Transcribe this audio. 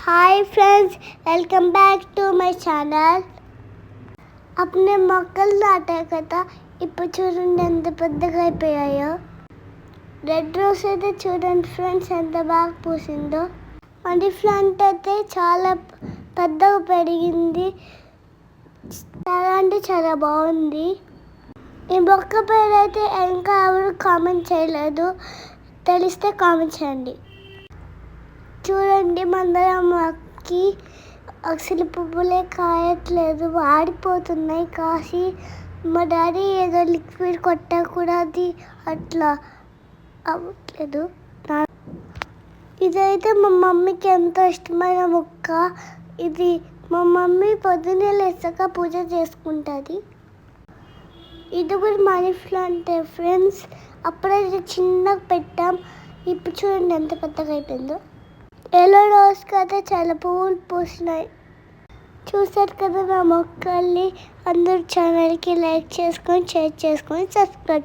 Hi friends, welcome back to my channel. అప్పుడే మొక్కలు నాటాయి కదా, ఇప్పుడు చూడండి ఎంత పెద్దగా అయిపోయాయో. రెడ్ రోజ్ అయితే చూడండి ఫ్రెండ్స్ ఎంత బాగా పూసిందో. మనీ ప్లాంట్ అయితే చాలా పెద్దగా పెరిగింది, చాలా అంటే చాలా బాగుంది. ఈ మొక్క పేరు అయితే ఇంకా ఎవరు కామెంట్ చేయలేదు, తెలిస్తే కామెంట్ చేయండి. చూడండి మందారమ్మకి అసలు పువ్వులే కాయట్లేదు, వాడిపోతున్నాయి. కాసి మా డాడీ ఏదో లిక్విడ్ కొట్టా కూడా అది అట్లా అవ్వట్లేదు. ఇదైతే మా మమ్మీకి ఎంతో ఇష్టమైన మొక్క. ఇది మా మమ్మీ పొద్దున్నే లేచాక పూజ చేసుకుంటుంది. ఇది కూడా మనీ ప్లాంట్ ఫ్రెండ్స్. అప్పుడైతే చిన్నగా పెట్టాం, ఇప్పుడు చూడండి ఎంత పెద్దగా అయిపోయిందో. ఎల్లో రోజ్కి అయితే చాలా పువ్వులు పూసినాయి. చూసారు కదా నా మొక్కల్ని. అందరూ ఛానల్కి లైక్ చేసుకొని, షేర్ చేసుకొని, సబ్స్క్రైబ్